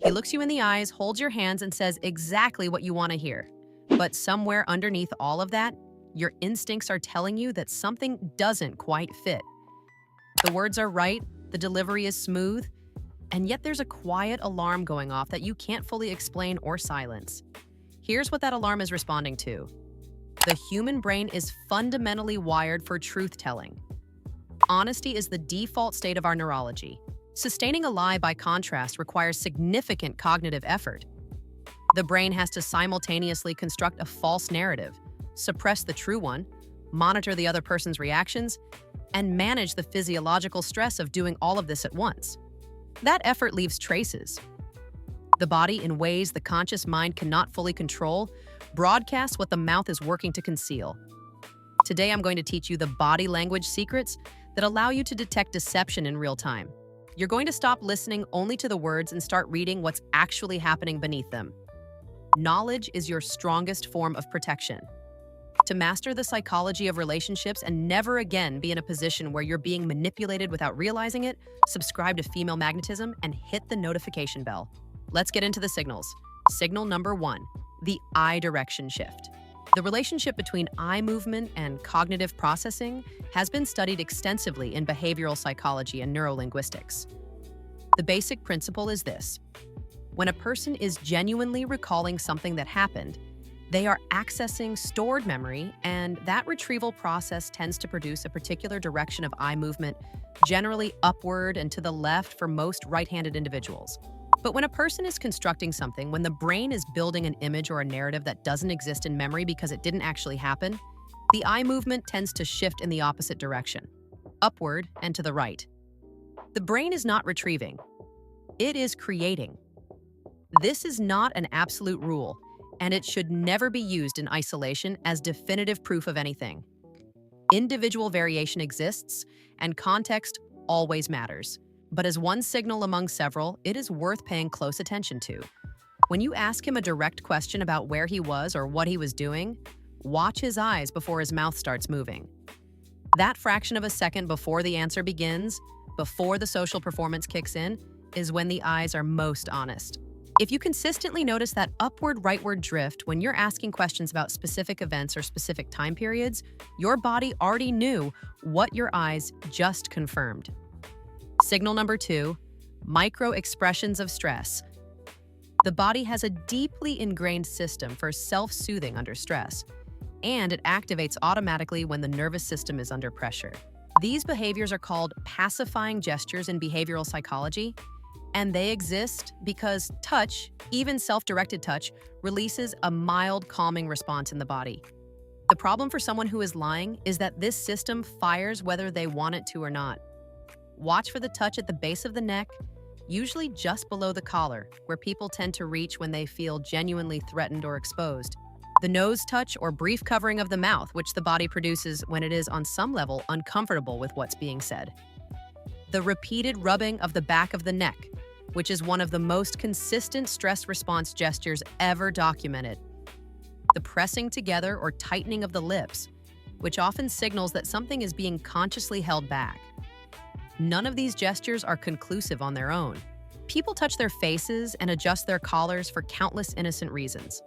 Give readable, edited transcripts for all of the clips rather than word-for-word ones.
He looks you in the eyes, holds your hands, and says exactly what you want to hear. But somewhere underneath all of that, your instincts are telling you that something doesn't quite fit. The words are right, the delivery is smooth, and yet there's a quiet alarm going off that you can't fully explain or silence. Here's what that alarm is responding to. The human brain is fundamentally wired for truth-telling. Honesty is the default state of our neurology. Sustaining a lie, by contrast, requires significant cognitive effort. The brain has to simultaneously construct a false narrative, suppress the true one, monitor the other person's reactions, and manage the physiological stress of doing all of this at once. That effort leaves traces. The body, in ways the conscious mind cannot fully control, broadcasts what the mouth is working to conceal. Today, I'm going to teach you the body language secrets that allow you to detect deception in real time. You're going to stop listening only to the words and start reading what's actually happening beneath them. Knowledge is your strongest form of protection. To master the psychology of relationships and never again be in a position where you're being manipulated without realizing it, subscribe to Female Magnetism and hit the notification bell. Let's get into the signals. Signal number 1, the eye direction shift. The relationship between eye movement and cognitive processing has been studied extensively in behavioral psychology and neurolinguistics. The basic principle is this: when a person is genuinely recalling something that happened, they are accessing stored memory, and that retrieval process tends to produce a particular direction of eye movement, generally upward and to the left for most right-handed individuals. But when a person is constructing something, when the brain is building an image or a narrative that doesn't exist in memory because it didn't actually happen, the eye movement tends to shift in the opposite direction, upward and to the right. The brain is not retrieving, it is creating. This is not an absolute rule, and it should never be used in isolation as definitive proof of anything. Individual variation exists, and context always matters. But as one signal among several, it is worth paying close attention to. When you ask him a direct question about where he was or what he was doing, watch his eyes before his mouth starts moving. That fraction of a second before the answer begins, before the social performance kicks in, is when the eyes are most honest. If you consistently notice that upward-rightward drift when you're asking questions about specific events or specific time periods, your body already knew what your eyes just confirmed. Signal number 2, micro-expressions of stress. The body has a deeply ingrained system for self-soothing under stress, and it activates automatically when the nervous system is under pressure. These behaviors are called pacifying gestures in behavioral psychology, and they exist because touch, even self-directed touch, releases a mild calming response in the body. The problem for someone who is lying is that this system fires whether they want it to or not. Watch for the touch at the base of the neck, usually just below the collar, where people tend to reach when they feel genuinely threatened or exposed. The nose touch or brief covering of the mouth, which the body produces when it is on some level uncomfortable with what's being said. The repeated rubbing of the back of the neck, which is one of the most consistent stress response gestures ever documented. The pressing together or tightening of the lips, which often signals that something is being consciously held back. None of these gestures are conclusive on their own. People touch their faces and adjust their collars for countless innocent reasons.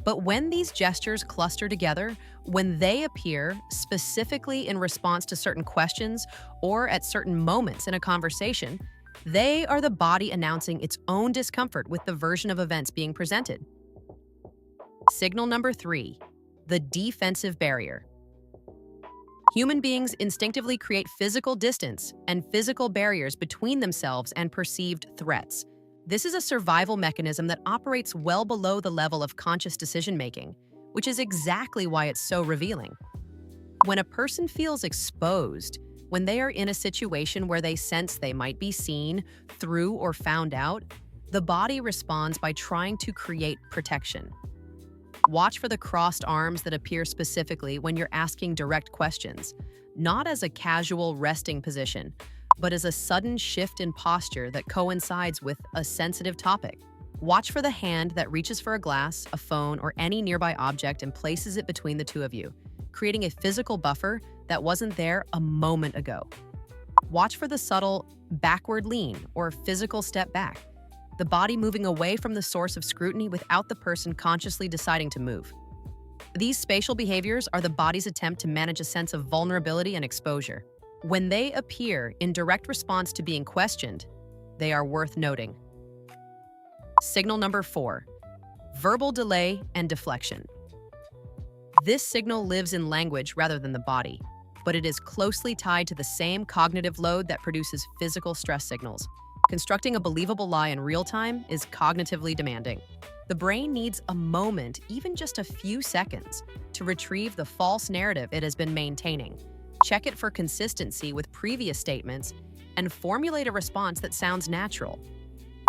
But when these gestures cluster together, when they appear specifically in response to certain questions or at certain moments in a conversation, they are the body announcing its own discomfort with the version of events being presented. Signal number 3, the defensive barrier. Human beings instinctively create physical distance and physical barriers between themselves and perceived threats. This is a survival mechanism that operates well below the level of conscious decision-making, which is exactly why it's so revealing. When a person feels exposed, when they are in a situation where they sense they might be seen, through, or found out, the body responds by trying to create protection. Watch for the crossed arms that appear specifically when you're asking direct questions, not as a casual resting position, but as a sudden shift in posture that coincides with a sensitive topic. Watch for the hand that reaches for a glass, a phone, or any nearby object and places it between the two of you, creating a physical buffer that wasn't there a moment ago. Watch for the subtle backward lean or physical step back. the body moving away from the source of scrutiny without the person consciously deciding to move. These spatial behaviors are the body's attempt to manage a sense of vulnerability and exposure. When they appear in direct response to being questioned, they are worth noting. Signal number 4, verbal delay and deflection. This signal lives in language rather than the body, but it is closely tied to the same cognitive load that produces physical stress signals. Constructing a believable lie in real time is cognitively demanding. The brain needs a moment, even just a few seconds, to retrieve the false narrative it has been maintaining. Check it for consistency with previous statements and formulate a response that sounds natural.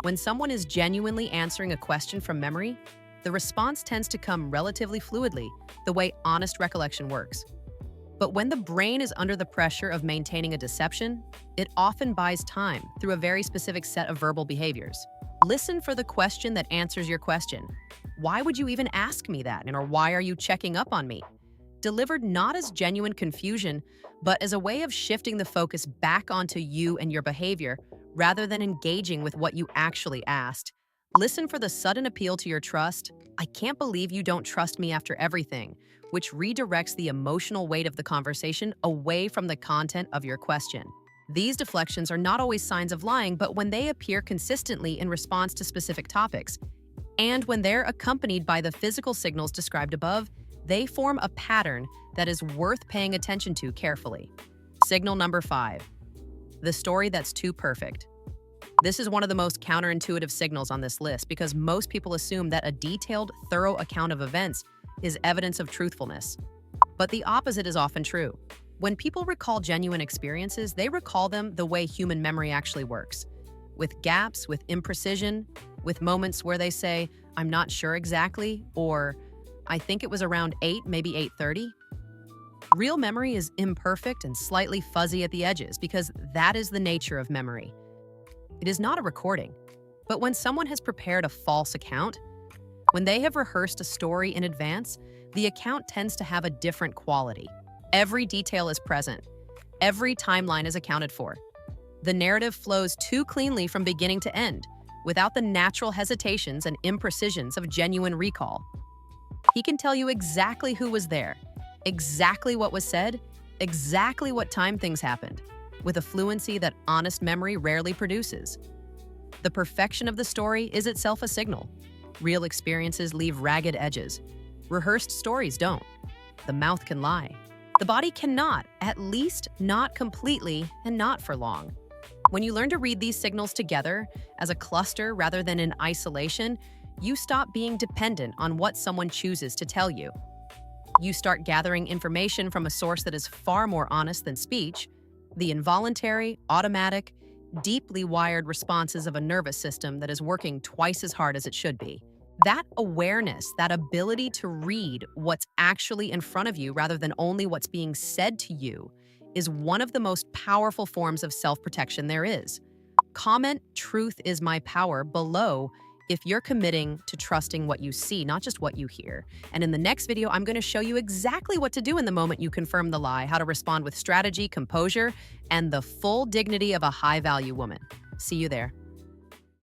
When someone is genuinely answering a question from memory, the response tends to come relatively fluidly, the way honest recollection works. But when the brain is under the pressure of maintaining a deception, it often buys time through a very specific set of verbal behaviors. Listen for the question that answers your question. Why would you even ask me that? Or why are you checking up on me? Delivered not as genuine confusion, but as a way of shifting the focus back onto you and your behavior rather than engaging with what you actually asked. Listen for the sudden appeal to your trust. I can't believe you don't trust me after everything, which redirects the emotional weight of the conversation away from the content of your question. These deflections are not always signs of lying, but when they appear consistently in response to specific topics, and when they're accompanied by the physical signals described above, they form a pattern that is worth paying attention to carefully. Signal number 5, the story that's too perfect. This is one of the most counterintuitive signals on this list because most people assume that a detailed, thorough account of events is evidence of truthfulness. But the opposite is often true. When people recall genuine experiences, they recall them the way human memory actually works. With gaps, with imprecision, with moments where they say, I'm not sure exactly, or I think it was around 8, maybe 8:30. Real memory is imperfect and slightly fuzzy at the edges because that is the nature of memory. It is not a recording. But when someone has prepared a false account, when they have rehearsed a story in advance, the account tends to have a different quality. Every detail is present. Every timeline is accounted for. The narrative flows too cleanly from beginning to end, without the natural hesitations and imprecisions of genuine recall. He can tell you exactly who was there, exactly what was said, exactly what time things happened, with a fluency that honest memory rarely produces. The perfection of the story is itself a signal. Real experiences leave ragged edges. Rehearsed stories don't. The mouth can lie. The body cannot, at least not completely and not for long. When you learn to read these signals together as a cluster rather than in isolation, you stop being dependent on what someone chooses to tell you. You start gathering information from a source that is far more honest than speech, the involuntary, automatic, deeply wired responses of a nervous system that is working twice as hard as it should be. That awareness, that ability to read what's actually in front of you rather than only what's being said to you, is one of the most powerful forms of self-protection there is. Comment "Truth is my power" below if you're committing to trusting what you see, not just what you hear. And in the next video, I'm going to show you exactly what to do in the moment you confirm the lie, how to respond with strategy, composure, and the full dignity of a high-value woman. See you there.